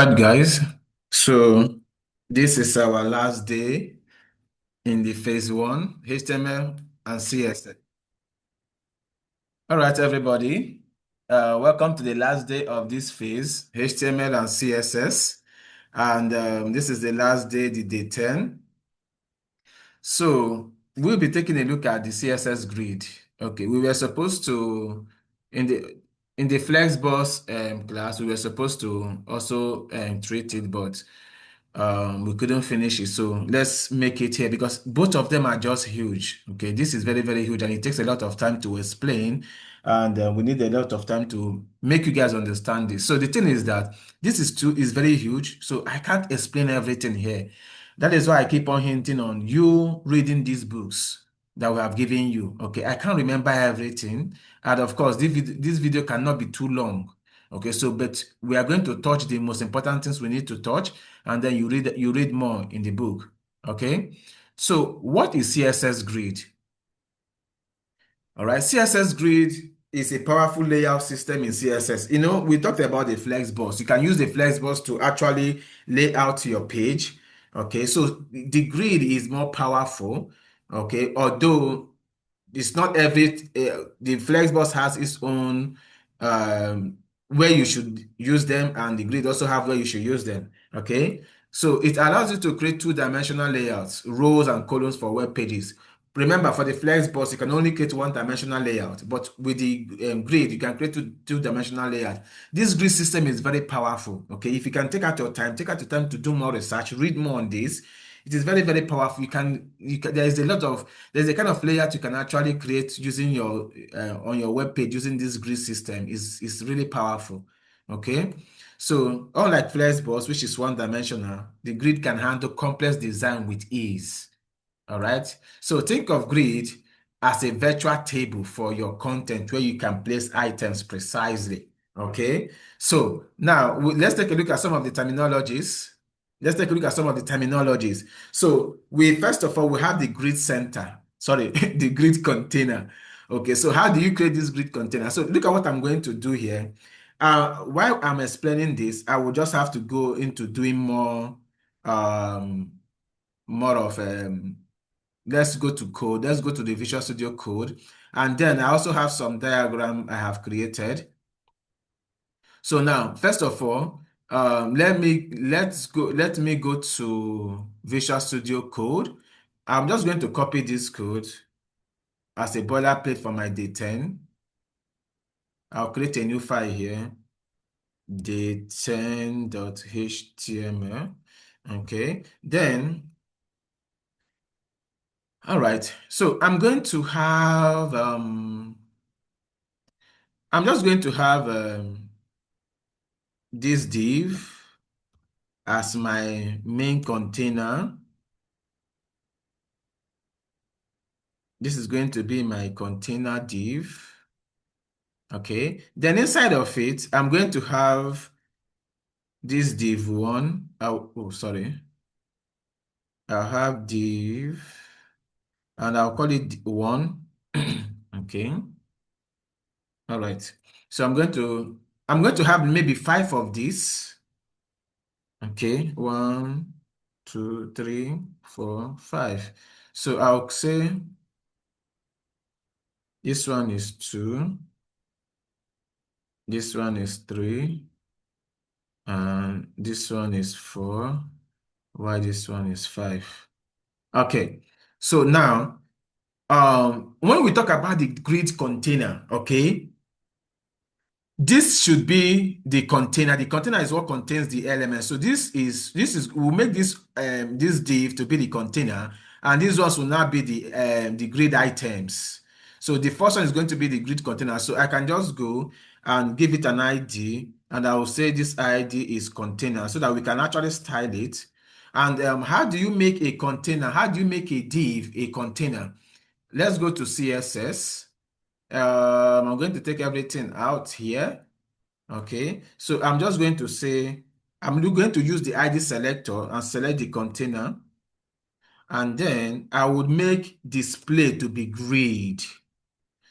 right, guys. So this is our last day in the phase one, HTML and CSS. All right, everybody. Welcome to the last day of this phase, HTML and CSS. And this is the last day, the day 10. So we'll be taking a look at the CSS grid. Okay, we were supposed to, in the Flexbox class, we were supposed to also treat it, but we couldn't finish it. So let's make it here because both of them are just huge. Okay, this is very, very huge and it takes a lot of time to explain. And we need a lot of time to make you guys understand this. So the thing is that this is very huge. So I can't explain everything here. That is why I keep on hinting on you reading these books that we have given you. Okay, I can't remember everything. And of course, this video cannot be too long. Okay, so but we are going to touch the most important things we need to touch, and then you read more in the book. Okay, so what is CSS Grid? All right, CSS Grid is a powerful layout system in CSS. You know, we talked about the Flexbox. You can use the Flexbox to actually lay out your page. Okay, so the grid is more powerful. Okay, although it's not the Flexbox has its own where you should use them, and the grid also have where you should use them. Okay, so it allows you to create two-dimensional layouts, rows and columns for web pages. Remember, for the Flexbox, you can only create one-dimensional layout, but with the grid, you can create two-dimensional layout. This grid system is very powerful. Okay, if you can take out your time to do more research, read more on this. It is very, very powerful. There's a kind of layout you can actually create using your on your web page using this grid system is really powerful. Okay, so unlike Flexbox, which is one-dimensional, the grid can handle complex design with ease. All right. So think of grid as a virtual table for your content where you can place items precisely. Okay. So now let's take a look at some of the terminologies. Let's take a look at some of the terminologies. So we first of all we have the grid center. Sorry, the grid container. Okay. So how do you create this grid container? So look at what I'm going to do here. While I'm explaining this, I will just have to go into doing um, more of let's go to code. Let's go to the Visual Studio Code. And then I also have some diagram I have created. So now, first of all, let me go to Visual Studio Code. I'm just going to copy this code as a boilerplate for my day 10. I'll create a new file here, day10.html. Okay, then all right. So I'm just going to have this div as my main container. This is going to be my container div. Okay. Then inside of it, I'm going to have this div one. Oh, sorry. I'll have div and I'll call it one. Okay. All right. So I'm going to have maybe 5 of these. Okay, 1, 2, 3, 4, 5. So I'll say this one is 2, this one is 3, and this one is 4, while this one is 5. Okay, so now when we talk about the grid container, okay, this should be the container. The container is what contains the elements. So we'll make this div to be the container, and these ones will now be the grid items. So the first one is going to be the grid container. So I can just go and give it an ID, and I will say this ID is container so that we can actually style it. And how do you make a container? How do you make a div a container? Let's go to CSS. I'm going to take everything out here. Okay, so I'm just going to say, I'm going to use the ID selector and select the container. And then I would make display to be grid.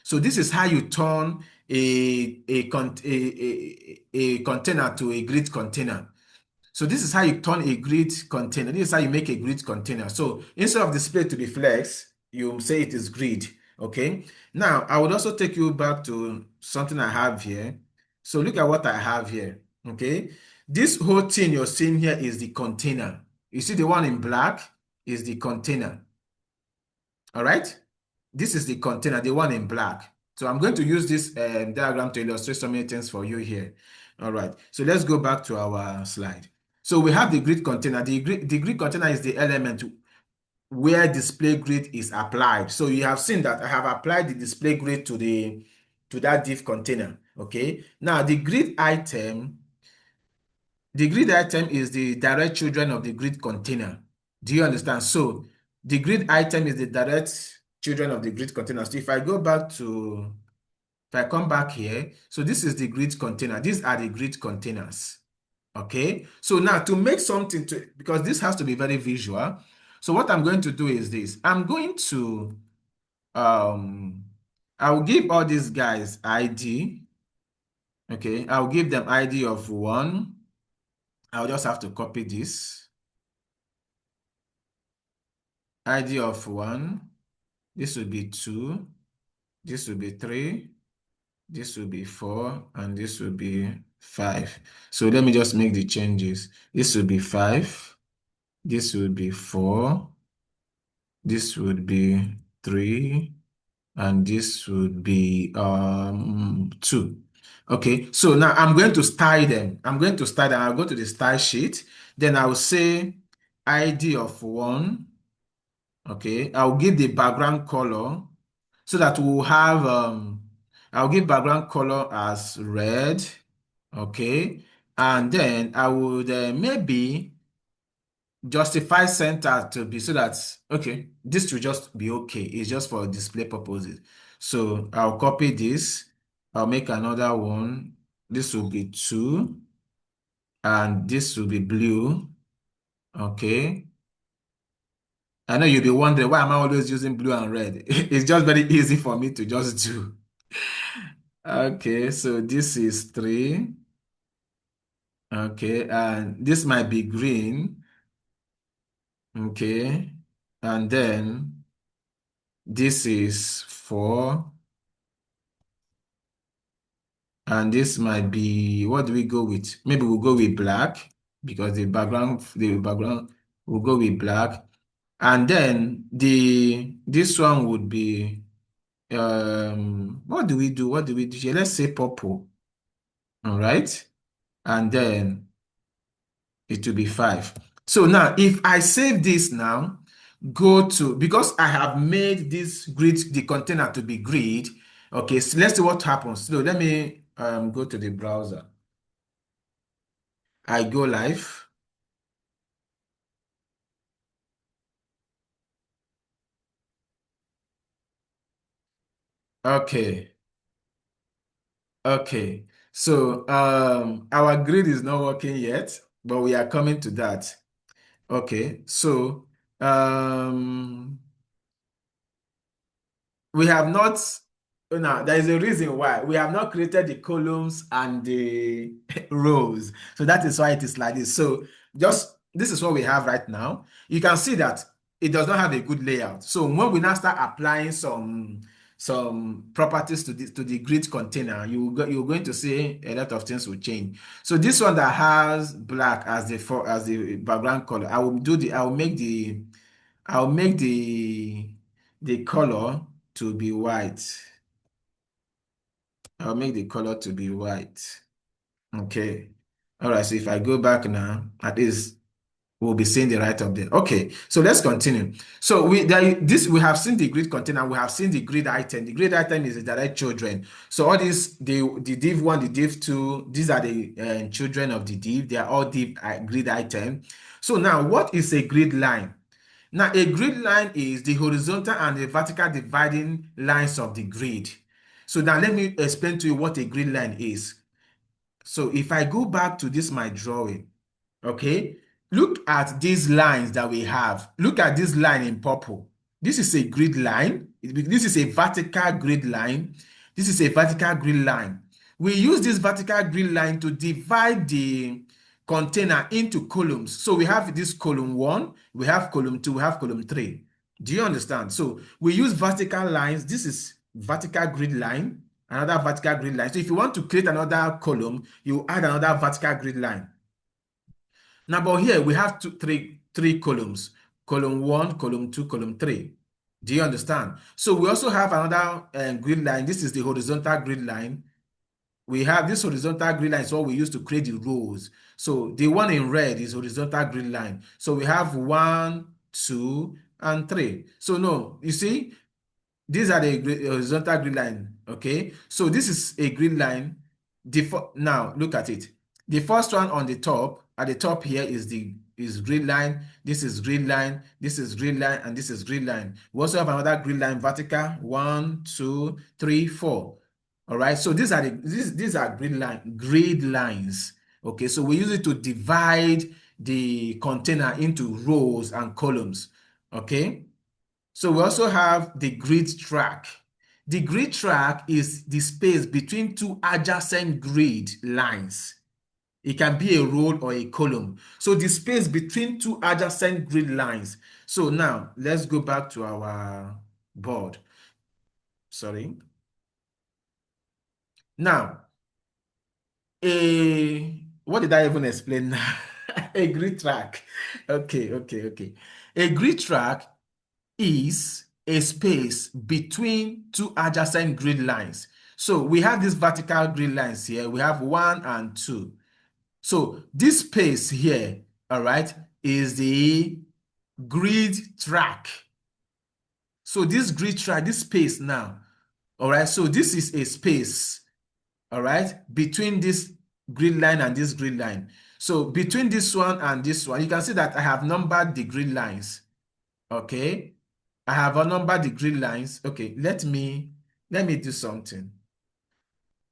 So this is how you turn a container to a grid container. So this is how you turn a grid container. This is how you make a grid container. So instead of display to be flex, you say it is grid. Okay. Now I would also take you back to something I have here. So look at what I have here. Okay. This whole thing you're seeing here is the container. You see the one in black is the container. All right. This is the container, the one in black. So I'm going to use this diagram to illustrate so many things for you here. All right. So let's go back to our slide. So we have the grid container. The grid container is the element where display grid is applied. So you have seen that I have applied the display grid to that div container. Okay. Now the grid item is the direct children of the grid container. Do you understand? So the grid item is the direct children of the grid container. So if I come back here, so this is the grid container. These are the grid containers. Okay. So now to make something because this has to be very visual. So what I'm going to do is this. I'm going to, I'll give all these guys ID. Okay. I'll give them ID of 1. I'll just have to copy this. ID of 1. This will be 2. This will be 3. This will be 4. And this will be 5. So let me just make the changes. This will be 5. This will be 4. This would be 3. And this would be 2. Okay, so now I'm going to style them. I'll go to the style sheet. Then I'll say ID of 1. Okay, I'll give the background color so that we'll have, I'll give background color as red. Okay, and then I would maybe justify center to be so that, okay, this will just be okay. It's just for display purposes. So I'll copy this. I'll make another one. This will be 2. And this will be blue. Okay. I know you'll be wondering, why am I always using blue and red? It's just very easy for me to just do. Okay, so this is 3. Okay, and this might be green. Okay, and then this is 4. And this might be, what do we go with? Maybe we'll go with black because the background will go with black. And then this one would be, what do we do? What do we do here? Let's say purple. All right. And then it will be 5. So now if I save this now, because I have made this grid, the container to be grid. Okay, so let's see what happens. So let me go to the browser. I go live. Okay. Okay. So our grid is not working yet, but we are coming to that. Okay. So um we have not, now there is a reason why we have not created the columns and the rows. So that is why it is like this. So just this is what we have right now. You can see that it does not have a good layout. So when we now start applying some properties to the grid container, you're going to see a lot of things will change. So this one that has black as the background color, I'll make the color to be white. I'll make the color to be white. Okay. All right. So if I go back now, at least we'll be seeing the right up there. Okay. So let's continue. So we have seen the grid container. We have seen the grid item. The grid item is the direct children. So all these, the div 1, the div 2, these are the children of the div. They are all div grid item. So now what is a grid line? Now, a grid line is the horizontal and the vertical dividing lines of the grid. So now let me explain to you what a grid line is. So if I go back to this, my drawing, okay, look at these lines that we have. Look at this line in purple. This is a grid line. This is a vertical grid line. This is a vertical grid line. We use this vertical grid line to divide container into columns. So we have this column 1, we have column 2, we have column 3. Do you understand? So we use vertical lines. This is vertical grid line, another vertical grid line. So if you want to create another column, you add another vertical grid line. Now, but here we have three columns, column 1, column 2, column 3. Do you understand? So we also have another grid line. This is the horizontal grid line. We have this horizontal grid line is what we use to create the rows. So the one in red is horizontal grid line. So we have 1, 2, and 3. So no, you see, these are the horizontal grid line. Okay, so this is a grid line. Now look at it. The first one on the top, at the top here is grid line. This is grid line. This is grid line, and this is grid line. We also have another grid line vertical. 1, 2, 3, 4. All right. So these are grid lines. Okay. So we use it to divide the container into rows and columns. Okay. So we also have the grid track. The grid track is the space between two adjacent grid lines. It can be a row or a column. So the space between two adjacent grid lines. So now let's go back to our board. Sorry. Now, what did I even explain now? A grid track. Okay. A grid track is a space between two adjacent grid lines. So we have these vertical grid lines here. We have 1 and 2. So this space here, all right, is the grid track. So this grid track, this space now, all right, so this is a space, all right, between this grid line and this grid line. So between this one and this one, you can see that I have numbered the grid lines. Okay, I have numbered the grid lines. Okay, let me do something.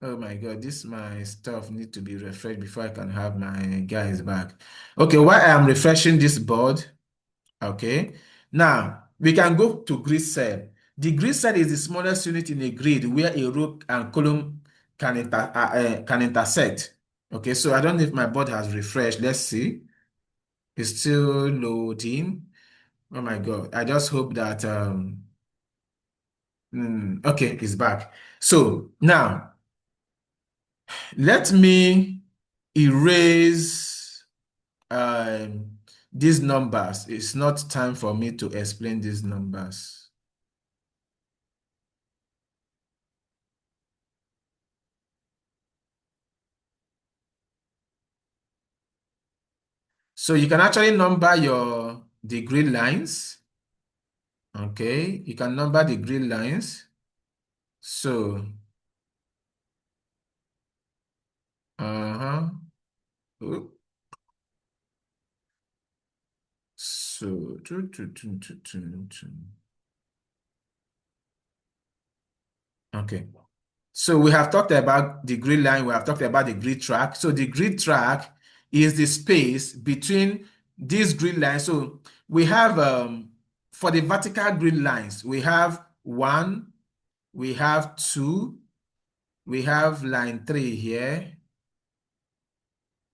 Oh my God, my stuff need to be refreshed before I can have my guys back. Okay, while I am refreshing this board, okay, now we can go to grid cell. The grid cell is the smallest unit in a grid where a row and column can intersect. Okay, so I don't know if my board has refreshed. Let's see. It's still loading. Oh my God, I just hope that okay, it's back. So now let me erase these numbers. It's not time for me to explain these numbers. So you can actually number the grid lines. Okay, you can number the grid lines. So, Oop. So, okay. So we have talked about the grid line, we have talked about the grid track. So the grid track is the space between these grid lines. So we have, for the vertical grid lines, we have 1, we have 2, we have line 3 here,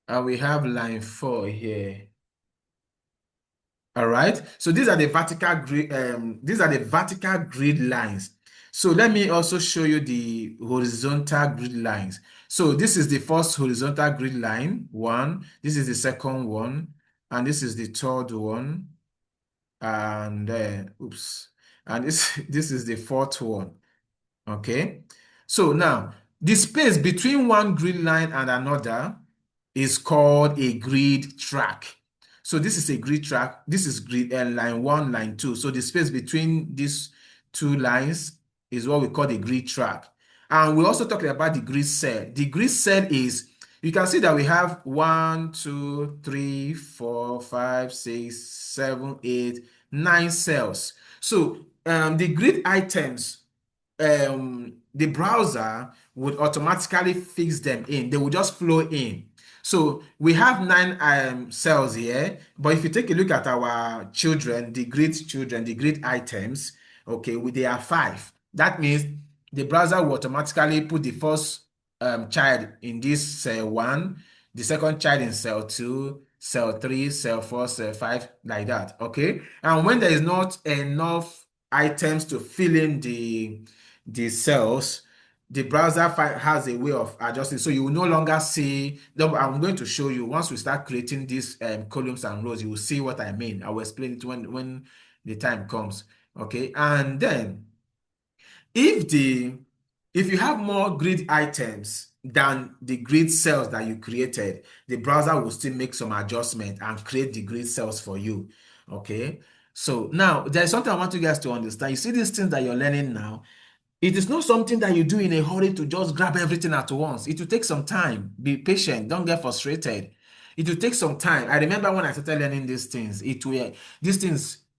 and we have line 4 here. All right. So these are the vertical grid lines. So let me also show you the horizontal grid lines. So this is the first horizontal grid line, 1. This is the second one, and this is the third one, and and this is the fourth one. Okay. So now the space between one grid line and another is called a grid track. So this is a grid track. This is grid line 1, line 2. So the space between these two lines is what we call the grid track. And we also talked about the grid cell. The grid cell is, you can see that we have 1, 2, 3, 4, 5, 6, 7, 8, 9 cells. So the grid items, the browser would automatically fix them in. They will just flow in. So we have 9 cells here, but if you take a look at our children, the grid items, okay, they are 5. That means the browser will automatically put the first child in this cell 1, the second child in cell 2, cell 3, cell 4, cell 5, like that, okay? And when there is not enough items to fill in the cells, the browser has a way of adjusting. So you will no longer see, I'm going to show you, once we start creating these columns and rows, you will see what I mean. I will explain it when the time comes, okay? And then if the if you have more grid items than the grid cells that you created, the browser will still make some adjustment and create the grid cells for you. Okay. So now there's something I want you guys to understand. You see these things that you're learning now, it is not something that you do in a hurry to just grab everything at once. It will take some time. Be patient. Don't get frustrated. It will take some time. I remember when I started learning these things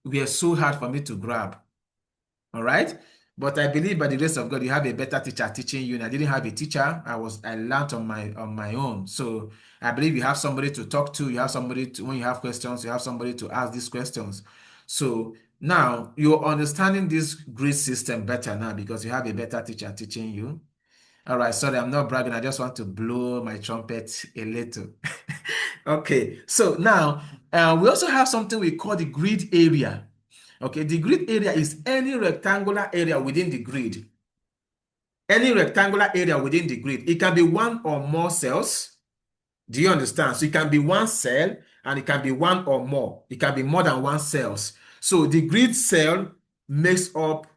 were so hard for me to grab. All right. But I believe by the grace of God, you have a better teacher teaching you. And I didn't have a teacher. I learned on my own. So I believe you have somebody to talk to. You have somebody to, when you have questions, you have somebody to ask these questions. So now you're understanding this grid system better now because you have a better teacher teaching you. All right, sorry, I'm not bragging. I just want to blow my trumpet a little. Okay, so now we also have something we call the grid area. Okay, the grid area is any rectangular area within the grid. Any rectangular area within the grid. It can be one or more cells. Do you understand? So it can be one cell and it can be one or more. It can be more than one cells. So the grid cell makes up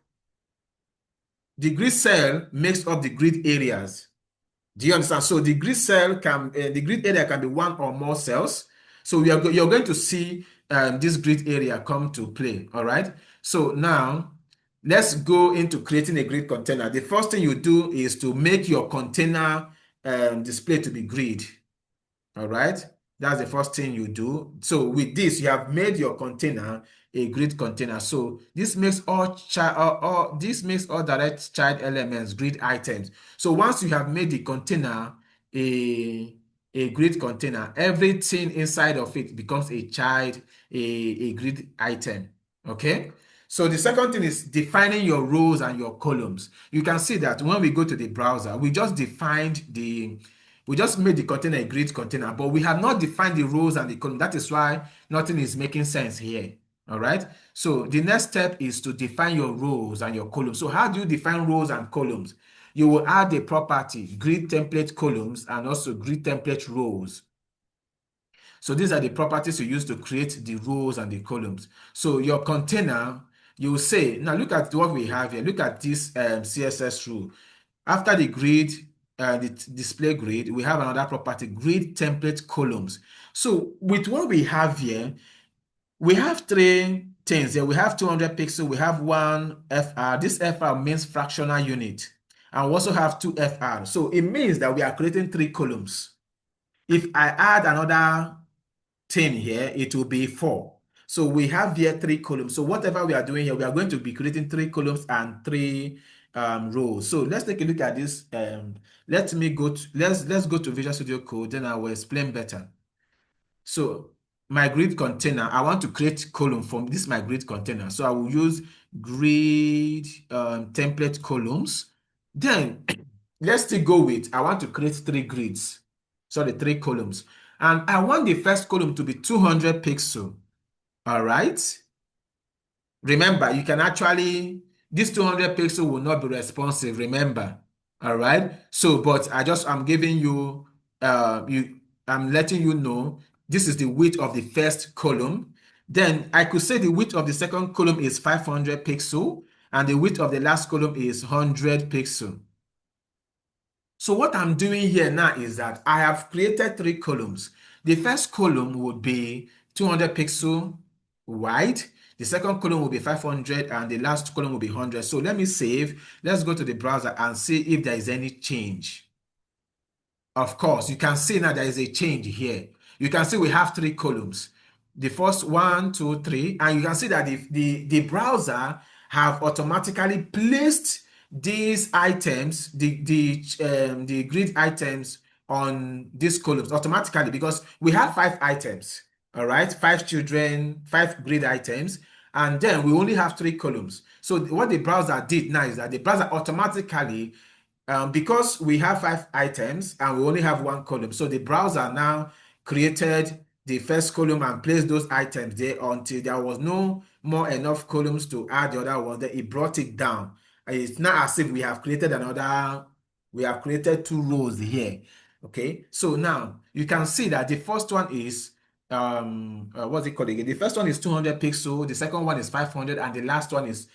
the grid areas. Do you understand? So the the grid area can be one or more cells. So you're going to see this grid area come to play. All right. So now let's go into creating a grid container. The first thing you do is to make your container display to be grid. All right. That's the first thing you do. So with this, you have made your container a grid container. So this makes this makes all direct child elements grid items. So once you have made the container a grid container, everything inside of it becomes a grid item. Okay. So the second thing is defining your rows and your columns. You can see that when we go to the browser, we just made the container a grid container, but we have not defined the rows and the column. That is why nothing is making sense here. All right. So the next step is to define your rows and your columns. So how do you define rows and columns? You will add a property, grid template columns, and also grid template rows. So these are the properties you use to create the rows and the columns. So your container, you will say, now look at what we have here. Look at this CSS rule. After the grid, the display grid, we have another property, grid template columns. So with what we have here, we have three things here. We have 200 pixels, we have one FR. This FR means fractional unit. And we also have two FR. So it means that we are creating three columns. If I add another 10 here, it will be 4. So we have here 3 columns. So whatever we are doing here, we are going to be creating 3 columns and 3 rows. So let's take a look at this. Let's go to Visual Studio Code, then I will explain better. So my grid container, I want to create column from this my grid container. So I will use grid template columns. Then let's still go with, I want to create 3 grids. Sorry, 3 columns. And I want the first column to be 200 pixel. All right. Remember, you can actually, this 200 pixel will not be responsive. Remember. All right. So, but I'm giving you, I'm letting you know, this is the width of the first column. Then I could say the width of the second column is 500 pixel and the width of the last column is 100 pixel. So what I'm doing here now is that I have created 3 columns. The first column would be 200 pixel wide. The second column will be 500 and the last column will be 100. So let me save. Let's go to the browser and see if there is any change. Of course, you can see now there is a change here. You can see we have 3 columns. The first 1, 2, 3, and you can see that the browser have automatically placed these items, the grid items on these columns automatically because we have 5 items, all right? 5 children, 5 grid items, and then we only have 3 columns. So what the browser did now is that the browser automatically because we have 5 items and we only have one column, so the browser now created the first column and placed those items there until there was no more enough columns to add the other one. Then it brought it down. And it's not as if we have created 2 rows here. Okay, so now you can see that the first one is what's it called again? The first one is 200 pixel, the second one is 500, and the last one is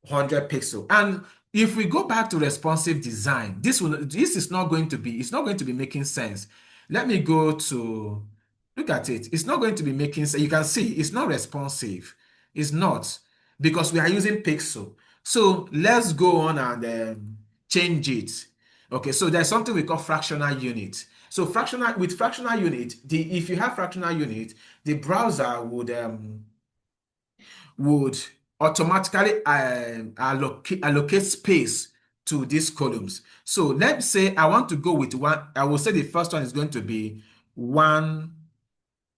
100 pixel. And if we go back to responsive design, this is not going to be, it's not going to be making sense. Let me go to look at it. It's not going to be making sense. You can see it's not responsive. It's not, because we are using pixel. So let's go on and change it. Okay, so there's something we call fractional unit. So fractional unit, if you have fractional unit, the browser would automatically allocate space to these columns. So let's say I want to go with one. I will say the first one is going to be one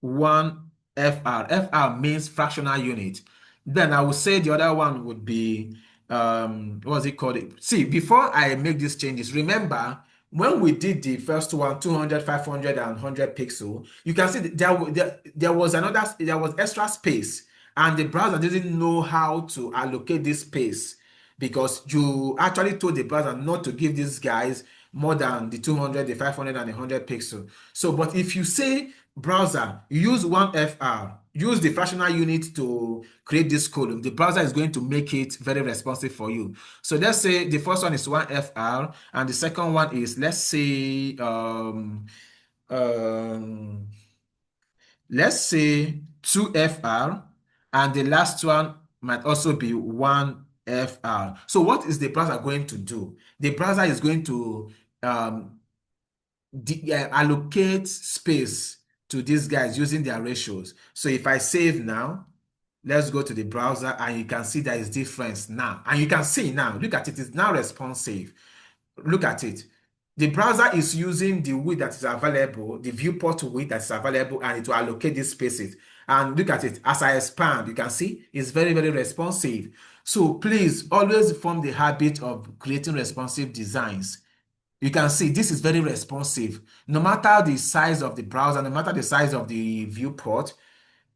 FR. FR means fractional unit. Then I will say the other one would be what's it called? See, before I make these changes, remember when we did the first one, 200, 500, and 100 pixel, you can see that there was extra space, and the browser didn't know how to allocate this space because you actually told the browser not to give these guys more than the 200, the 500, and the 100 pixel. So, but if you say browser, use one FR, use the fractional unit to create this column, the browser is going to make it very responsive for you. So let's say the first one is one FR, and the second one is, let's say, um, let's say 2FR, and the last one might also be 1FR. So what is the browser going to do? The browser is going to um, allocate space to these guys using their ratios. So if I save now, let's go to the browser, and you can see there is difference now. And you can see now, look at it, it's now responsive. Look at it. The browser is using the width that is available, the viewport width that is available, and it will allocate these spaces. And look at it. As I expand, you can see it's very, very responsive. So please always form the habit of creating responsive designs. You can see this is very responsive. No matter the size of the browser, no matter the size of the viewport,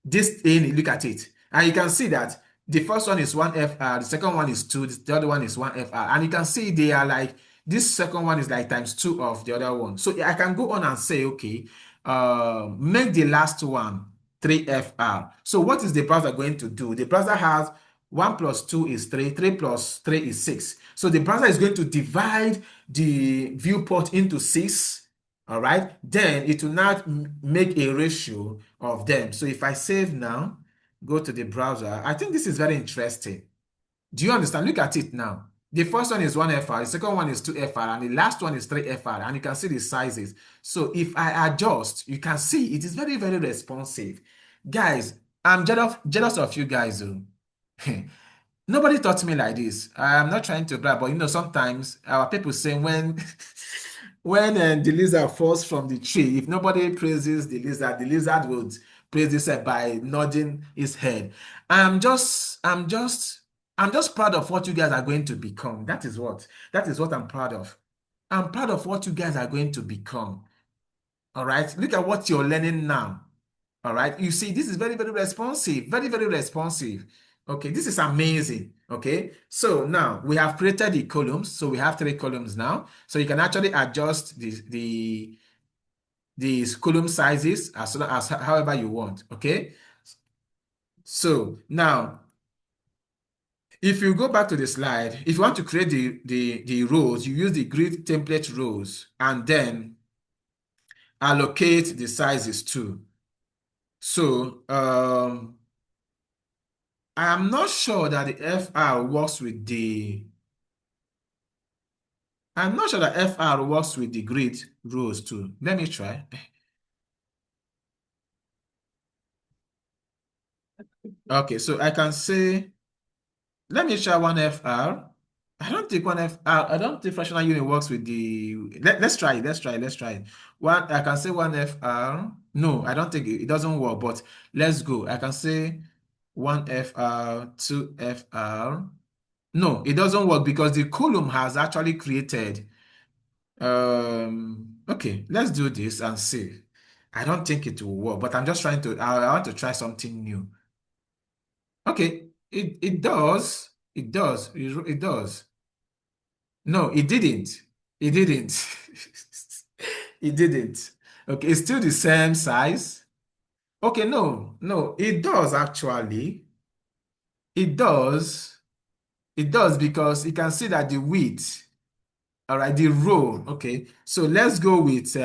this thing, look at it. And you can see that the first one is 1FR, the second one is 2, the other one is 1FR. And you can see they are like, this second one is like times 2 of the other one. So I can go on and say, okay, make the last one 3FR. So what is the browser going to do? The browser has 1 plus 2 is 3, 3 plus 3 is 6. So the browser is going to divide the viewport into 6. All right, then it will not make a ratio of them. So if I save now, go to the browser, I think this is very interesting. Do you understand? Look at it now. The first one is 1FR, the second one is 2FR, and the last one is 3FR, and you can see the sizes. So if I adjust, you can see it is very, very responsive. Guys, I'm jealous of you guys. Nobody taught me like this. I'm not trying to brag, but sometimes our people say when when the lizard falls from the tree, if nobody praises the lizard would praise itself by nodding his head. I'm just proud of what you guys are going to become. That is what I'm proud of. I'm proud of what you guys are going to become. All right. Look at what you're learning now. All right. You see, this is very, very responsive. Very, very responsive. Okay. This is amazing. Okay. So now we have created the columns. So we have 3 columns now. So you can actually adjust these column sizes as however you want. Okay. So now, if you go back to the slide, if you want to create the rows, you use the grid template rows and then allocate the sizes too. So I'm not sure that the FR works with the I'm not sure that FR works with the grid rows too. Let me try. Okay, so I can say, let me try one FR. I don't think fractional unit works with the, let's try it, let's try it. I can say one FR. No, I don't think it doesn't work, but let's go. I can say one FR, two FR. No, it doesn't work because the column has actually created Okay, let's do this and see. I don't think it will work, but I'm just trying to, I want to try something new. Okay, it does. It does. It does. No, it didn't. It didn't. It didn't. Okay, it's still the same size. Okay, no, no, it does actually. It does. It does because you can see that the width, all right, the row. Okay, so let's go with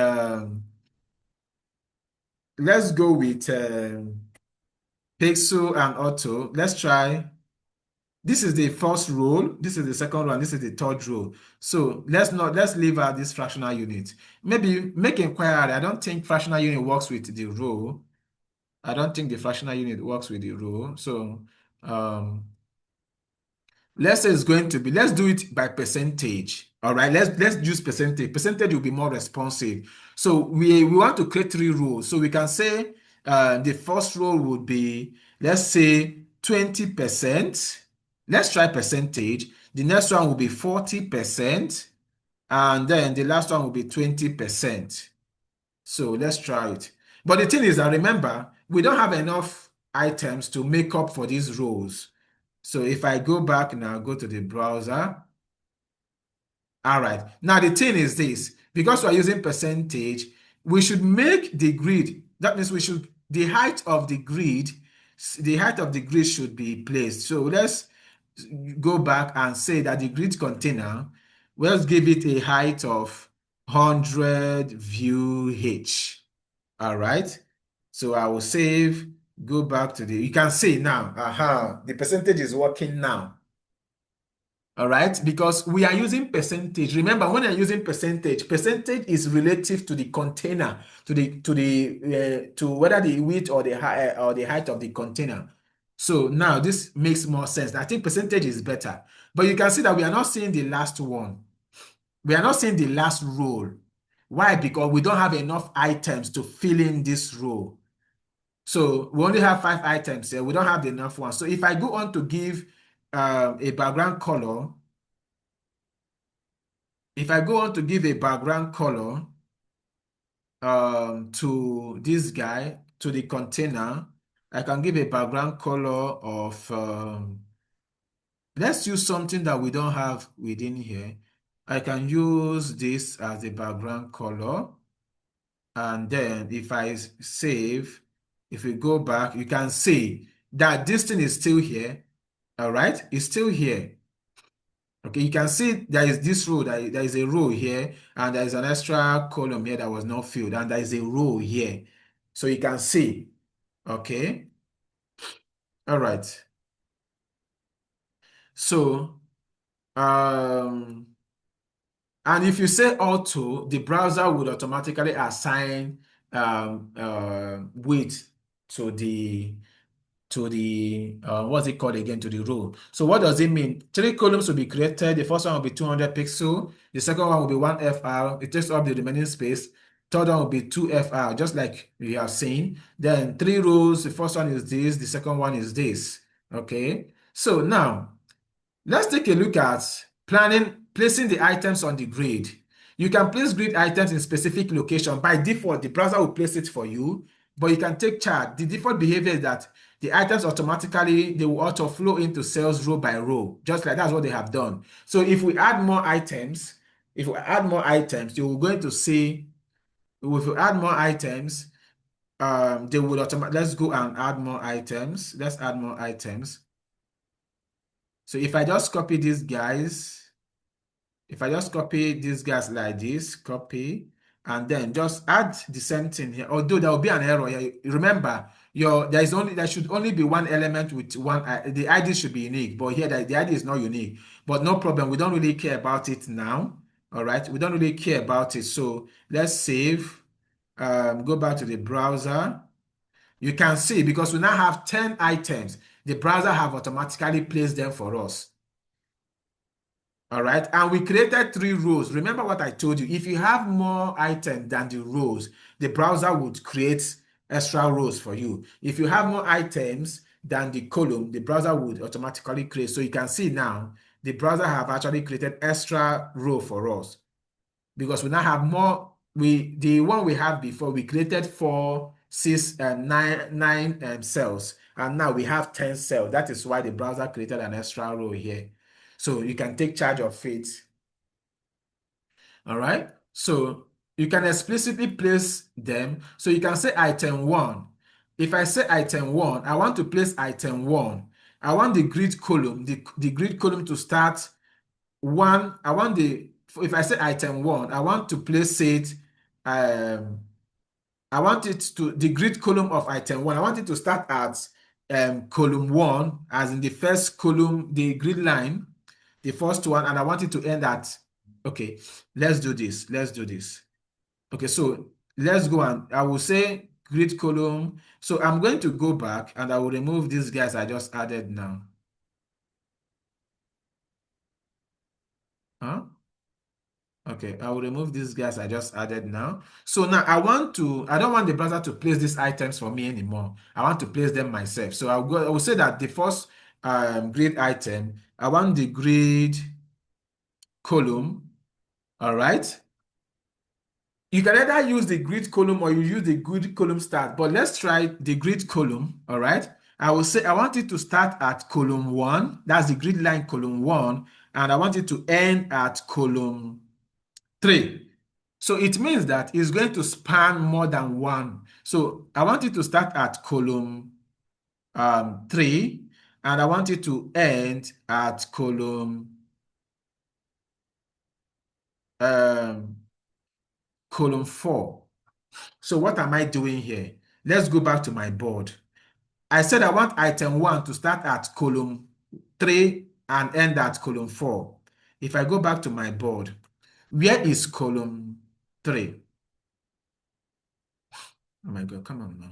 pixel and auto. Let's try. This is the first row. This is the second one. This is the third row. So let's leave out this fractional unit. Maybe make inquiry. I don't think fractional unit works with the row. I don't think the fractional unit works with the row. So um, let's say it's going to be, let's do it by percentage. All right, let's use percentage. Percentage will be more responsive. So we want to create three rows. So we can say the first row would be, let's say 20%. Let's try percentage. The next one will be 40%. And then the last one will be 20%. So let's try it. But the thing is that remember, we don't have enough items to make up for these rows. So if I go back now, go to the browser. All right. Now the thing is this, because we're using percentage, we should make the grid. That means the height of the grid should be placed. So let's go back and say that the grid container, let's give it a height of 100 view H. All right. So I will save, go back to you can see now, the percentage is working now. All right, because we are using percentage. Remember, when you're using percentage, percentage is relative to the container, to whether the width or the height of the container. So now this makes more sense. I think percentage is better. But you can see that we are not seeing the last one. We are not seeing the last row. Why? Because we don't have enough items to fill in this row. So we only have 5 items here. We don't have enough ones. So if I go on to give a background color, if I go on to give a background color to this guy, to the container, I can give a background color of, let's use something that we don't have within here. I can use this as a background color. And then if I save, if we go back, you can see that this thing is still here. All right, it's still here. Okay, you can see there is this row, there is a row here, and there is an extra column here that was not filled, and there is a row here. So you can see, okay? All right. So, and if you say auto, the browser would automatically assign width to the what's it called again, to the row. So what does it mean? 3 columns will be created. The first one will be 200 pixel. The second one will be 1 FR. It takes up the remaining space. Third one will be 2 FR, just like we have seen. Then 3 rows. The first one is this. The second one is this. Okay. So now let's take a look at placing the items on the grid. You can place grid items in specific location. By default, the browser will place it for you, but you can take charge. The default behavior is that the items automatically, they will auto flow into cells row by row, just like that's what they have done. So if we add more items, you're going to see, if we add more items, they would automatically, let's go and add more items. Let's add more items. So if I just copy these guys, if I just copy these guys like this, copy, and then just add the same thing here, although there will be an error here. Remember, there should only be one element with one, the ID should be unique, but here the ID is not unique. But no problem, we don't really care about it now. All right, we don't really care about it. So let's save, go back to the browser. You can see because we now have 10 items, the browser have automatically placed them for us. All right, and we created 3 rows. Remember what I told you. If you have more items than the rows, the browser would create extra rows for you. If you have more items than the column, the browser would automatically create. So you can see now, the browser have actually created extra row for us. because we now have more. The one we have before, we created 9 cells, and now we have 10 cells. That is why the browser created an extra row here. So you can take charge of it. All right. So you can explicitly place them. So you can say item 1. If I say item 1, I want to place item 1. I want the grid column, the grid column to start 1. If I say item 1, I want to place it, um, I want it to, the grid column of item 1, I want it to start at column 1, as in the first column, the grid line, the first one, and I want it to end at, okay, let's do this. Let's do this. Okay, so let's go, and I will say grid column. So I'm going to go back and I will remove these guys I just added now. Huh? Okay, I will remove these guys I just added now. So now I don't want the browser to place these items for me anymore. I want to place them myself. So I will say that the first grid item, I want the grid column. All right. You can either use the grid column or you use the grid column start, but let's try the grid column. All right. I will say I want it to start at column 1. That's the grid line column 1. And I want it to end at column 3. So it means that it's going to span more than 1. So I want it to start at column 3, and I want it to end at um, column 4. So what am I doing here? Let's go back to my board. I said I want item 1 to start at column 3 and end at column 4. If I go back to my board, where is column 3? Oh my God, come on now.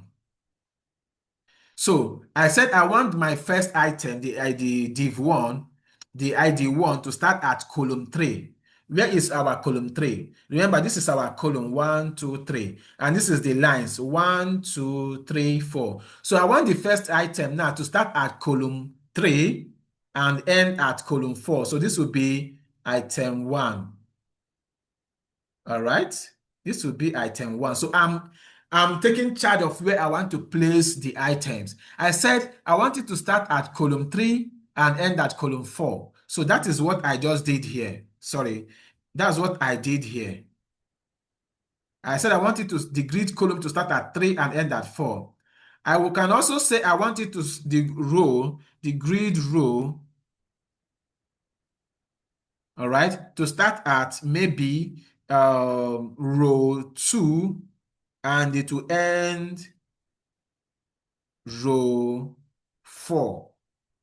So I said I want my first item, the div1, the ID1 to start at column 3. Where is our column 3? Remember, this is our column 1, 2, 3. And this is the lines 1, 2, 3, 4. So I want the first item now to start at column 3 and end at column 4. So this will be item 1. All right. This will be item 1. So I'm taking charge of where I want to place the items. I said I want it to start at column 3 and end at column 4. So that is what I just did here. Sorry. That's what I did here. I said I want it to the grid column to start at 3 and end at 4. Can also say I want it to the grid row, all right, to start at maybe row 2 and it will end row 4.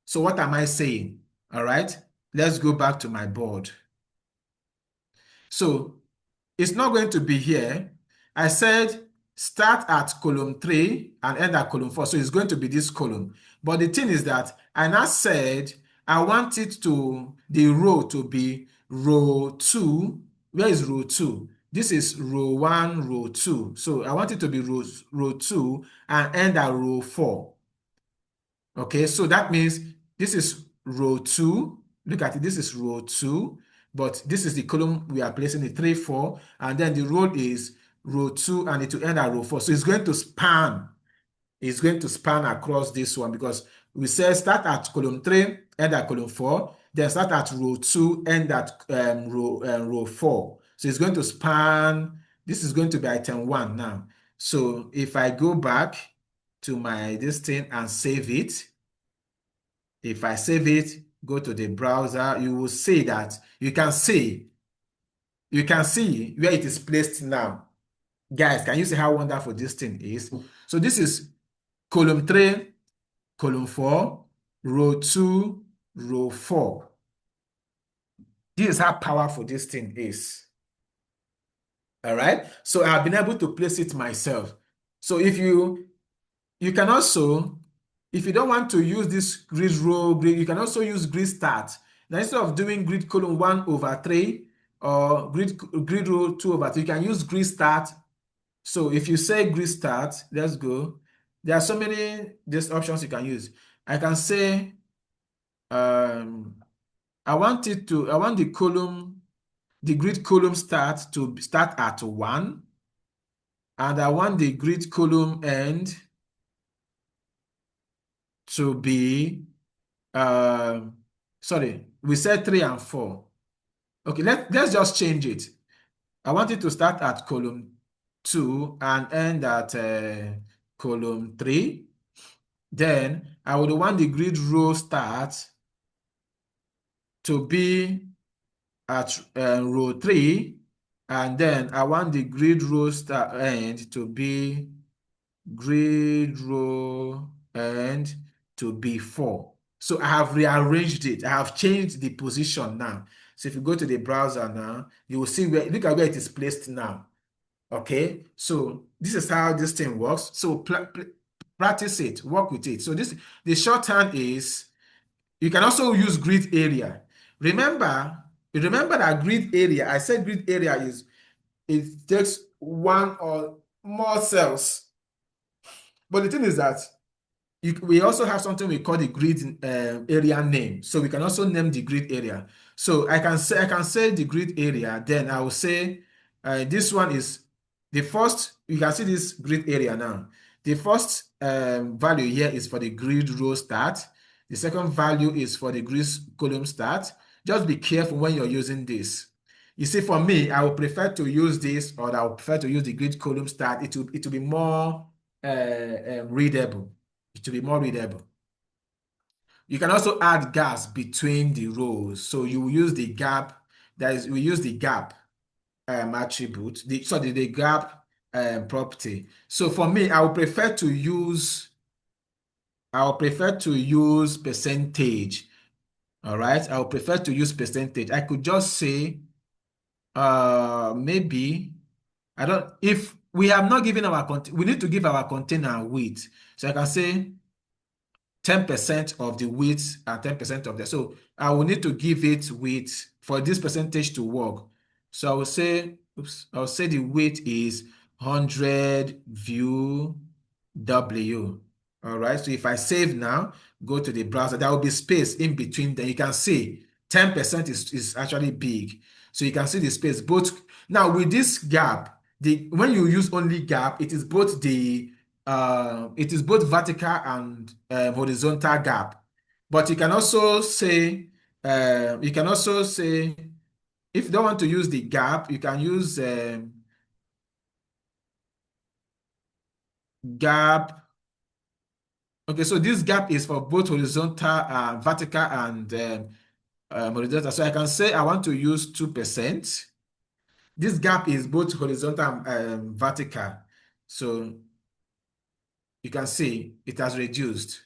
So what am I saying? All right, let's go back to my board. So it's not going to be here. I said start at column 3 and end at column 4. So it's going to be this column. But the thing is that I now said I want the row to be row 2. Where is row 2? This is row 1, row 2. So I want it to be row 2 and end at row 4. Okay, so that means this is row 2. Look at it, this is row 2, but this is the column we are placing the 3, 4, and then the row is row 2 and it will end at row 4. So it's going to span. It's going to span across this one because we say start at column 3, end at column 4, then start at row 2, end at row 4. So it's going to span. This is going to be item 1 now. So if I go back to this thing and save it, if I save it, go to the browser, you will see that you can see where it is placed now. Guys, can you see how wonderful this thing is? So this is column 3, column 4, row 2, row 4. This is how powerful this thing is. All right. So I've been able to place it myself. So if you can also, if you don't want to use this grid row, you can also use grid start. Now, instead of doing grid column 1/3 or grid row 2/3, you can use grid start. So if you say grid start, let's go. There are so many these options you can use. I can say I want the column the grid column start at 1, and I want the grid column end to be, sorry, we said 3 and 4. Okay, let's just change it. I want it to start at column 2 and end at column 3. Then I would want the grid row start to be at row 3, and then I want the grid row start end to be grid row end to be 4. So I have rearranged it. I have changed the position now. So if you go to the browser now, you will see where, look at where it is placed now. Okay, so this is how this thing works. So practice it, work with it. So the shorthand is, you can also use grid area. Remember that grid area, I said grid area is, it takes one or more cells. But the thing is that we also have something we call the grid area name. So we can also name the grid area. So I can say the grid area, then I will say this one is the first. You can see this grid area now. The first value here is for the grid row start. The second value is for the grid column start. Just be careful when you're using this. You see, for me, I would prefer to use this, or I would prefer to use the grid column start. It will be more readable. It will be more readable. You can also add gaps between the rows. So you will use the gap, we use the gap attribute, the gap property. So for me, I would prefer to use percentage. All right, I would prefer to use percentage. I could just say maybe, I don't, if we have not given we need to give our container width. So I can say 10% of the width and 10% of the. So I will need to give it width for this percentage to work. So I'll say the width is 100 view W. All right. So if I save now, go to the browser, there will be space in between. Then you can see 10% is actually big. So you can see the space both. Now with this gap, when you use only gap, it is both vertical and horizontal gap. But you can also say, if you don't want to use the gap, you can use gap. Okay, so this gap is for both horizontal, vertical, and horizontal. So I can say I want to use 2%. This gap is both horizontal and vertical. So you can see it has reduced.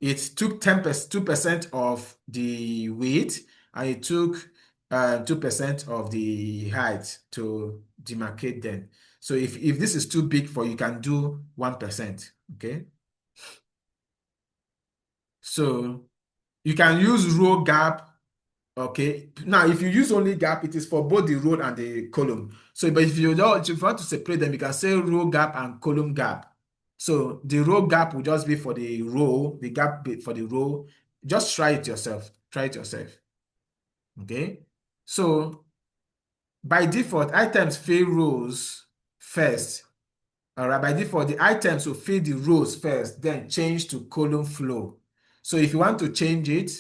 It took 2% of the width, and it took 2% of the height to demarcate them. So if this is too big for you, can do 1%. Okay. So you can use row gap. Okay. Now, if you use only gap, it is for both the row and the column. So, but if you want to separate them, you can say row gap and column gap. So the row gap will just be for the row, the gap bit for the row. Just try it yourself. Try it yourself. Okay. So by default, items fill rows first. All right. By default, the items will fill the rows first, then change to column flow. So if you want to change it,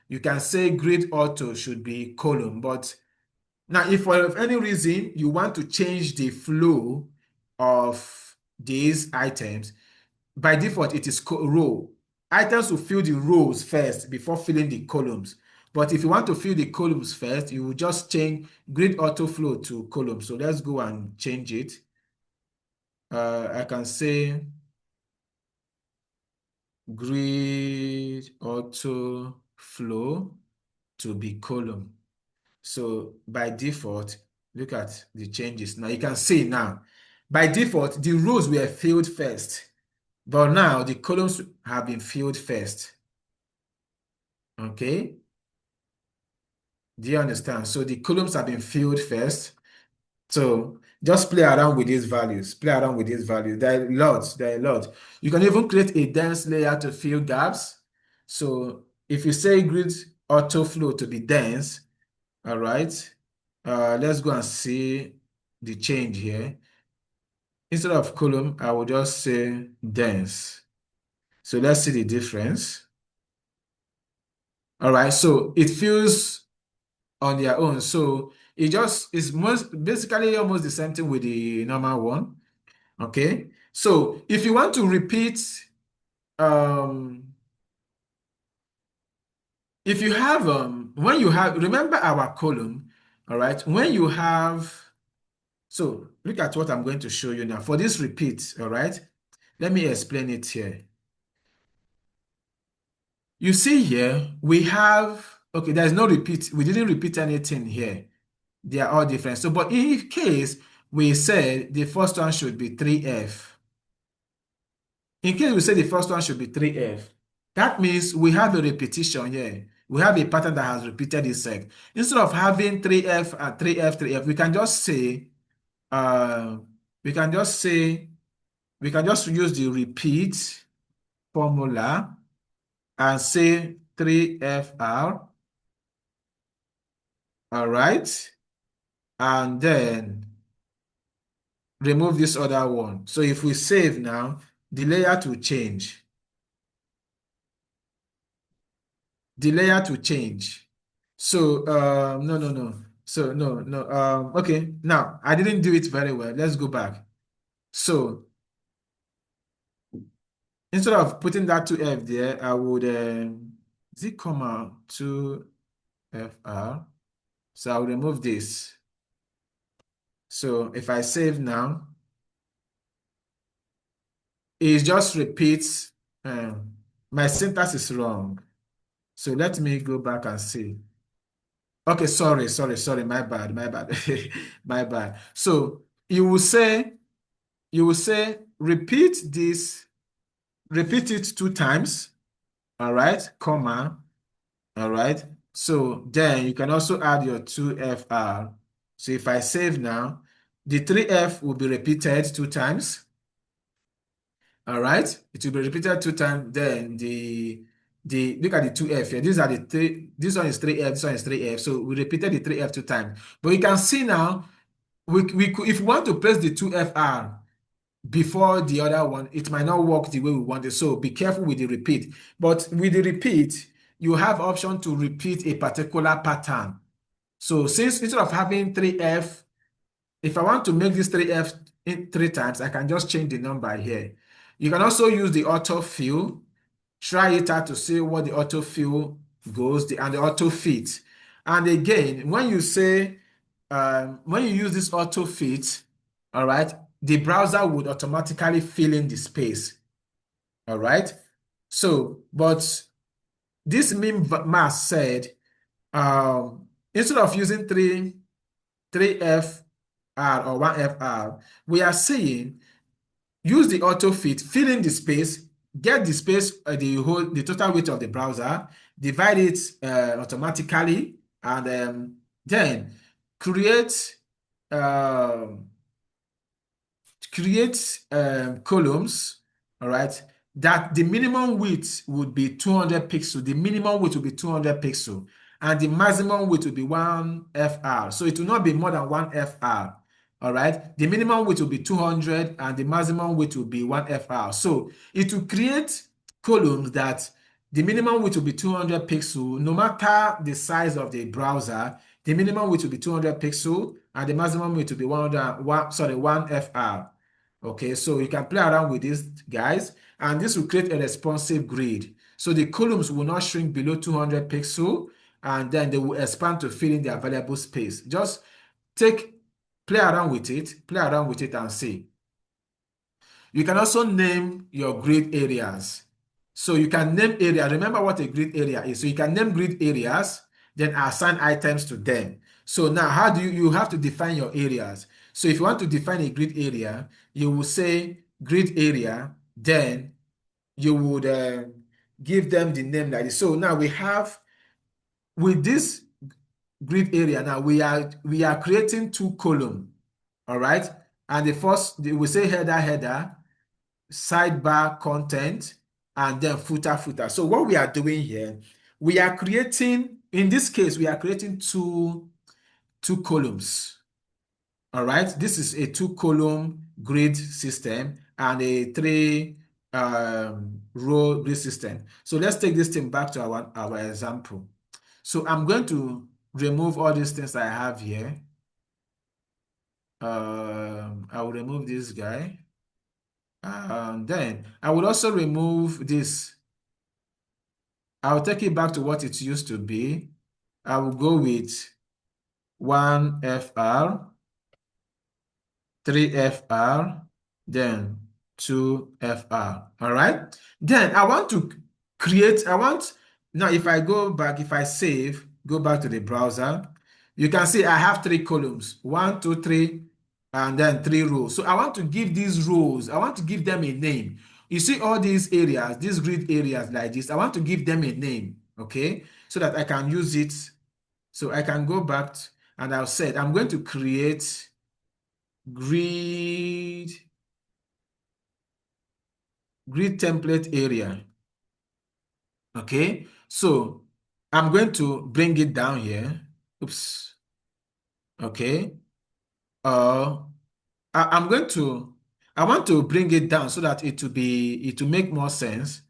you can say grid auto should be column. But now, if for any reason you want to change the flow of these items, by default, it is row. Items will fill the rows first before filling the columns. But if you want to fill the columns first, you will just change grid auto flow to column. So let's go and change it. I can say grid auto flow to be column. So by default, look at the changes. Now you can see now, by default, the rows were filled first, but now the columns have been filled first. Okay. Do you understand? So the columns have been filled first. So just play around with these values. Play around with these values. There are lots. There are a lot. You can even create a dense layer to fill gaps. So if you say grid auto flow to be dense, all right, let's go and see the change here. Instead of column, I will just say dense. So let's see the difference. All right, so it feels on their own. So it just is most basically almost the same thing with the normal one. Okay. So if you want to repeat, um, if you have when you have remember our column, all right, when you have so look at what I'm going to show you now. For this repeat, all right, let me explain it here. You see here, we have okay, there's no repeat, we didn't repeat anything here. They are all different. So, but in case we said the first one should be 3F, in case we say the first one should be 3F, that means we have a repetition here. We have a pattern that has repeated itself. Instead of having 3F and 3F, 3F, we can just say, uh, we can just say, we can just use the repeat formula and say 3FR, all right? And then remove this other one. So if we save now, the layer to change. The layer to change. So no, no, no. So no, no. Okay, now I didn't do it very well. Let's go back. So instead of putting that 2F there, I would is it comma 2FR? So I'll remove this. So if I save now, it just repeats. My syntax is wrong. So let me go back and see. Okay, sorry, my bad, my bad, my bad. So you will say, repeat this, repeat it 2 times, all right, comma, all right. So then you can also add your 2FR. So if I save now, the 3F will be repeated 2 times. All right, it will be repeated 2 times. Then the look at the 2F here. These are the three. This one is 3F. This one is 3F. So we repeated the 3F 2 times. But you can see now, we could, if we want to place the 2FR before the other one, it might not work the way we want it. So be careful with the repeat. But with the repeat, you have option to repeat a particular pattern. So since instead of having 3F, if I want to make this 3F in 3 times, I can just change the number here. You can also use the autofill. Try it out to see what the autofill goes and the autofit. And again, when you say, when you use this autofit, all right, the browser would automatically fill in the space. All right. So, but this mean mass said, instead of using 3FR or 1FR, we are saying use the auto fit, fill in the space, get the space, the total weight of the browser, divide it automatically, and then create um, columns, all right, that the minimum width would be 200 pixels. The minimum width will be 200 pixels, and the maximum width will be 1FR. So it will not be more than 1FR. All right. The minimum width will be 200 and the maximum width will be 1FR. So it will create columns that the minimum width will be 200 pixels, no matter the size of the browser. The minimum width will be 200 pixels and the maximum width will be 1FR. Okay, so you can play around with this, guys, and this will create a responsive grid. So the columns will not shrink below 200 pixels, and then they will expand to fill in the available space. Just play around with it and see. You can also name your grid areas. So you can name area. Remember what a grid area is. So you can name grid areas, then assign items to them. So now how do you have to define your areas? So if you want to define a grid area, you will say grid area, then you would give them the name like this. So now we have, with this grid area, now we are creating 2 columns, all right? And the first, we say header, sidebar content, and then footer. So what we are doing here, we are creating, in this case, we are creating two two columns. All right, this is a two-column grid system and a three row grid system. So let's take this thing back to our example. So I'm going to remove all these things I have here. I will remove this guy. And then I will also remove this. I'll take it back to what it used to be. I will go with 1FR, 3FR, then 2FR. All right. Then I want to now if I go back, if I save, go back to the browser, you can see I have three columns, 1, 2, 3, and then three rows. So I want to give these rows, I want to give them a name. You see all these areas, these grid areas like this, I want to give them a name, okay? So that I can use it. So I can go back and I've said, I'm going to create grid template area. Okay, so I'm going to bring it down here. Oops. Okay. I'm going to I want to bring it down so that it will make more sense.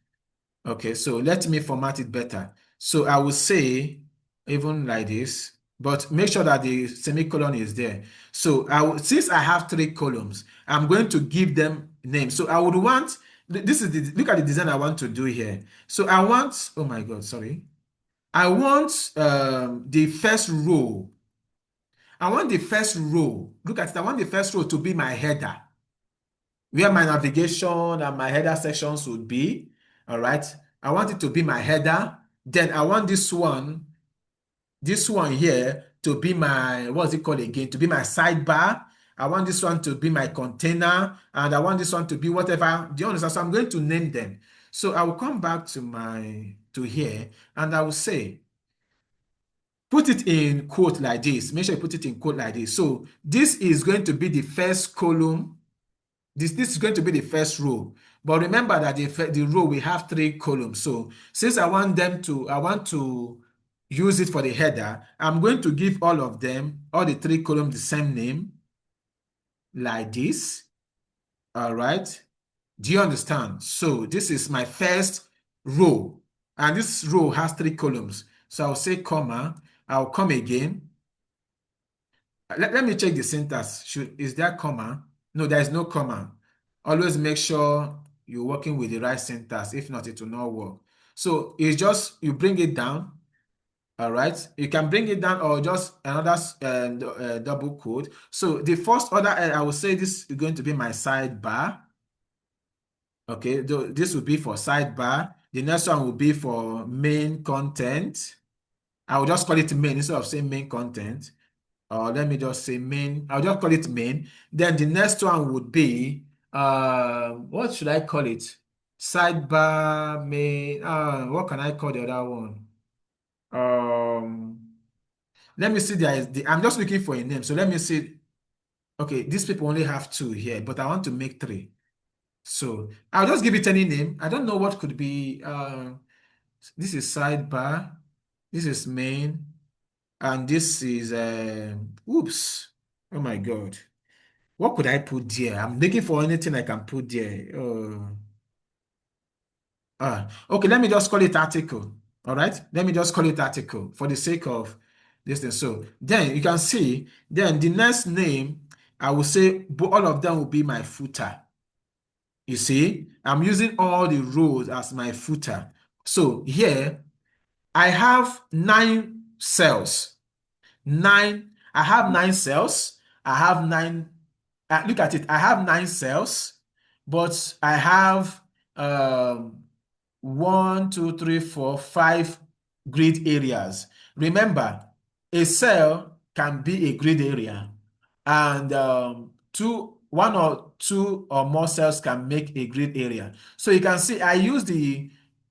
Okay, so let me format it better. So I will say even like this, but make sure that the semicolon is there. So since I have three columns, I'm going to give them names. So I would want, this is look at the design I want to do here. So I want, oh my God, sorry. I want the first row. I want the first row. Look at it. I want the first row to be my header, where my navigation and my header sections would be. All right. I want it to be my header. Then I want this one here to be my, what's it called again? To be my sidebar. I want this one to be my container. And I want this one to be whatever. Do you understand? So I'm going to name them. So I will come back to here and I will say, put it in quote like this. Make sure you put it in quote like this. So this is going to be the first column. This is going to be the first row. But remember that the row we have three columns. So since I want to use it for the header, I'm going to give all of them, all the three columns, the same name like this. All right. Do you understand? So this is my first row, and this row has three columns. So I'll say comma, I'll come again. Let me check the syntax. Is there comma? No, there is no comma. Always make sure you're working with the right syntax. If not, it will not work. So it's just, you bring it down. All right. You can bring it down or just another double quote. So the first order, I will say this is going to be my sidebar. Okay. This will be for sidebar. The next one will be for main content. I will just call it main instead of saying main content. Or let me just say main. I'll just call it main. Then the next one would be, what should I call it? Sidebar, main. What can I call the other one? Let me see. I'm just looking for a name. So let me see. Okay, these people only have two here, but I want to make three. So I'll just give it any name. I don't know what could be. This is sidebar. This is main. And this is, oops. Oh my God. What could I put there? I'm looking for anything I can put there. Okay, let me just call it article. All right. Let me just call it article for the sake of this thing. So then you can see, then the next name, I will say all of them will be my footer. You see, I'm using all the rows as my footer. So here I have 9 cells. I have 9 cells. I have nine. Look at it. I have 9 cells, but I have um, 1, 2, 3, 4, 5 grid areas. Remember, a cell can be a grid area, and one or two or more cells can make a grid area. So you can see I use the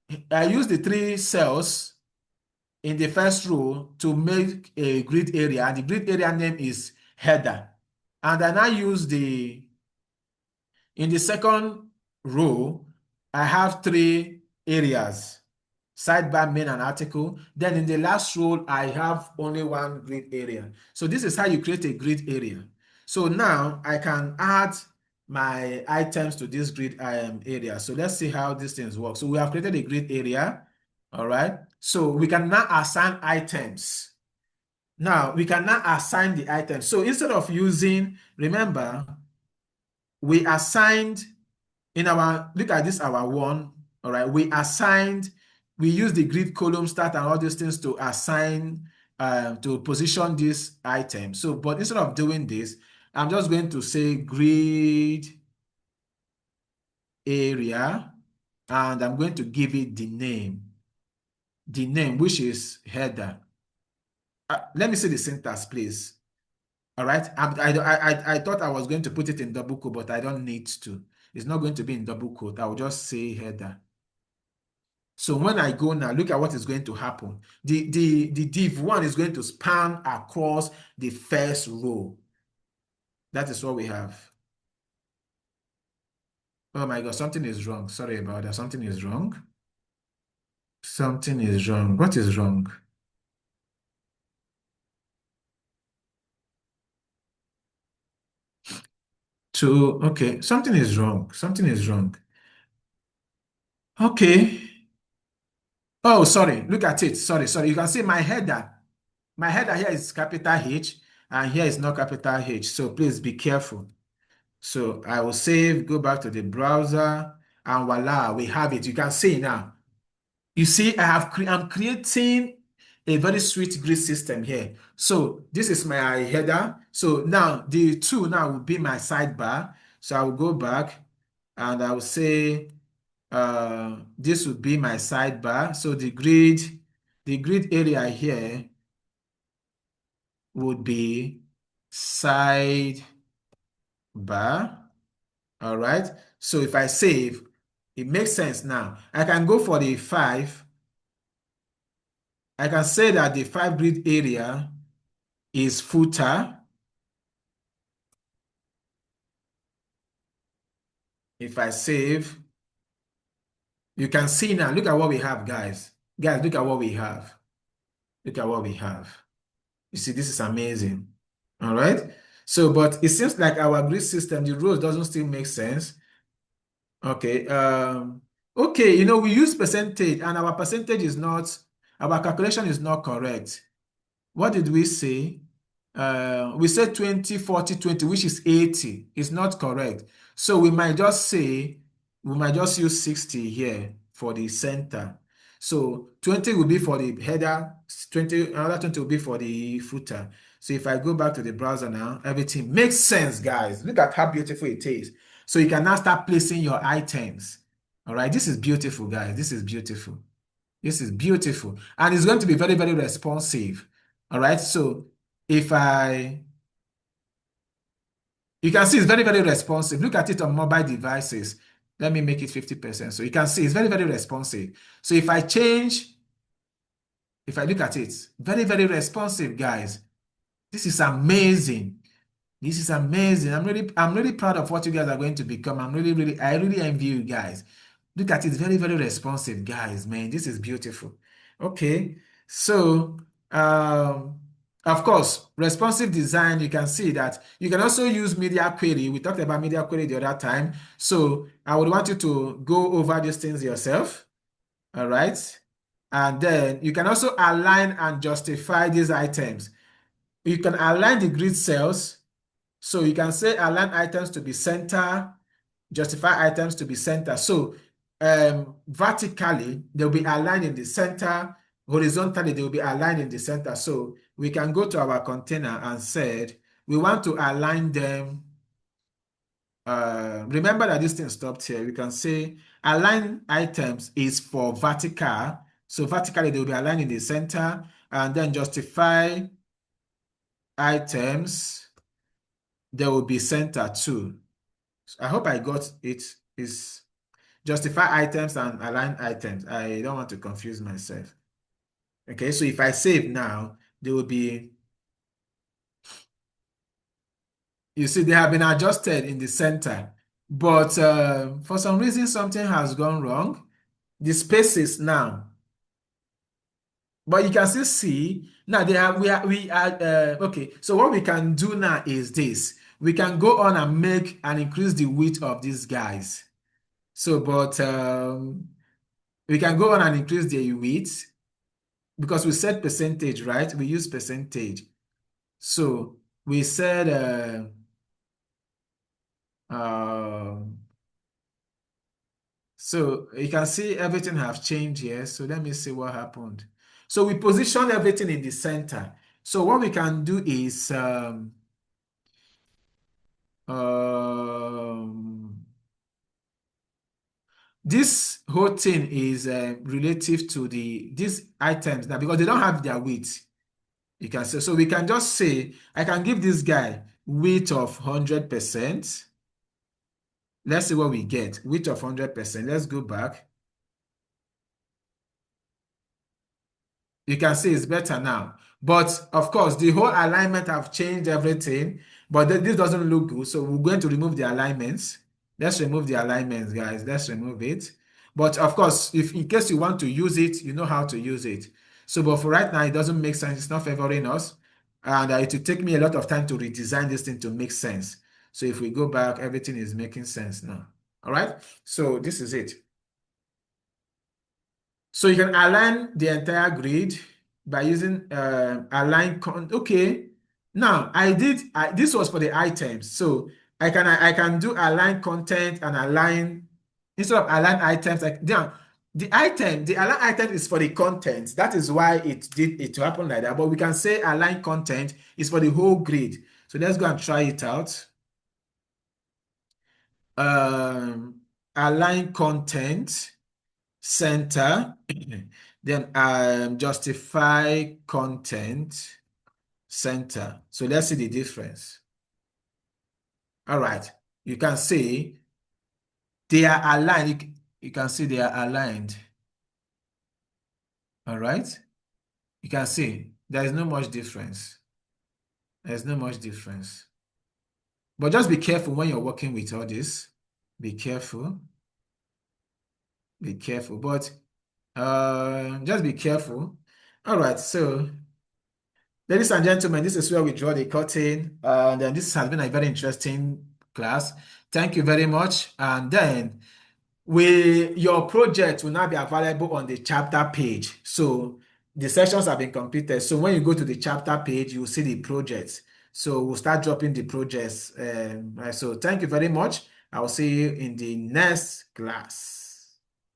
3 cells in the first row to make a grid area, and the grid area name is header. And I now use in the second row, I have 3 areas. sidebar, main, and article. Then in the last row, I have only one grid area. So this is how you create a grid area. So now I can add my items to this grid area. So let's see how these things work. So we have created a grid area. All right. So we can now assign items. Now we can now assign the items. So instead of using, remember, we assigned in our, look at this, our one, all right, we use the grid column start and all these things to assign, to position this item. So, but instead of doing this, I'm just going to say grid area, and I'm going to give it the name, which is header. Let me see the syntax, please. All right. I thought I was going to put it in double quote, but I don't need to. It's not going to be in double quote. I will just say header. So when I go now, look at what is going to happen. The div one is going to span across the first row. That is what we have. Oh my God, something is wrong. Sorry about that. Something is wrong. Something is wrong. What is wrong? Okay, something is wrong. Something is wrong. Okay. Oh, sorry. Look at it. Sorry. You can see my header. My header here is capital H, and here is not capital H. So please be careful. So I will save, go back to the browser, and voila, we have it. You can see now. You see, I'm creating a very sweet grid system here. So this is my header. So now the two now will be my sidebar. So I will go back and I will say this would be my sidebar. So the grid area here would be sidebar. All right. So if I save, it makes sense now. I can go for the 5. I can say that the 5 grid area is footer. If I save, you can see now, look at what we have, guys. Guys, look at what we have. Look at what we have. You see, this is amazing. All right. So, but it seems like our grid system, the rows doesn't still make sense. Okay. Okay, we use percentage and our percentage is not, our calculation is not correct. What did we say? We said 20, 40, 20, which is 80. It's not correct. So we might just use 60 here for the center. So 20 will be for the header, another 20 will be for the footer. So if I go back to the browser now, everything makes sense, guys. Look at how beautiful it is. So you can now start placing your items. All right, this is beautiful, guys. This is beautiful. This is beautiful. And it's going to be very, very responsive. All right, so you can see it's very, very responsive. Look at it on mobile devices. Let me make it 50%. So you can see it's very, very responsive. So if I look at it, very, very responsive, guys. This is amazing. This is amazing. I'm really proud of what you guys are going to become. I really envy you guys. Look at it, very, very responsive, guys, man. This is beautiful. Okay, so of course, responsive design, you can see that you can also use media query. We talked about media query the other time. So I would want you to go over these things yourself. All right. And then you can also align and justify these items. You can align the grid cells. So you can say align items to be center, justify items to be center. So vertically, they'll be aligned in the center. Horizontally, they will be aligned in the center. So we can go to our container and said, we want to align them. Remember that this thing stopped here. We can say align items is for vertical. So vertically, they will be aligned in the center. And then justify items, they will be center too. So I hope I got it. Is justify items and align items. I don't want to confuse myself. Okay, so if I save now, they will be, you see, they have been adjusted in the center. But for some reason, something has gone wrong. The spaces now, But you can still see now we are okay. So what we can do now is this. We can go on and make and increase the width of these guys. So, but we can go on and increase the width because we set percentage, right? We use percentage. So we said um so you can see everything have changed here. So let me see what happened. So we position everything in the center. So what we can do is um, this whole thing is relative to these items now because they don't have their weight. You can say so we can just say I can give this guy weight of 100%. Let's see what we get. Weight of 100%. Let's go back. You can see it's better now. But of course, the whole alignment have changed everything, but this doesn't look good. So we're going to remove the alignments. Let's remove the alignments, guys. Let's remove it. But of course, if in case you want to use it, you know how to use it. So, but for right now, it doesn't make sense. It's not favoring us. And it will take me a lot of time to redesign this thing to make sense. So if we go back, everything is making sense now. All right. So this is it. So you can align the entire grid by using okay. Now this was for the items. So I can do align content and align instead of align items like now the align item is for the content. That is why it did it to happen like that. But we can say align content is for the whole grid. So let's go and try it out. Align content center, then justify content center. So let's see the difference. All right, you can see they are aligned. You can see they are aligned. All right, you can see there is no much difference. There's no much difference. But just be careful when you're working with all this. Be careful. Be careful. But just be careful. All right, so ladies and gentlemen, this is where we draw the curtain. And then this has been a very interesting class. Thank you very much. And then your project will now be available on the chapter page. So the sessions have been completed. So when you go to the chapter page, you will see the projects. So we'll start dropping the projects. So thank you very much. I will see you in the next class.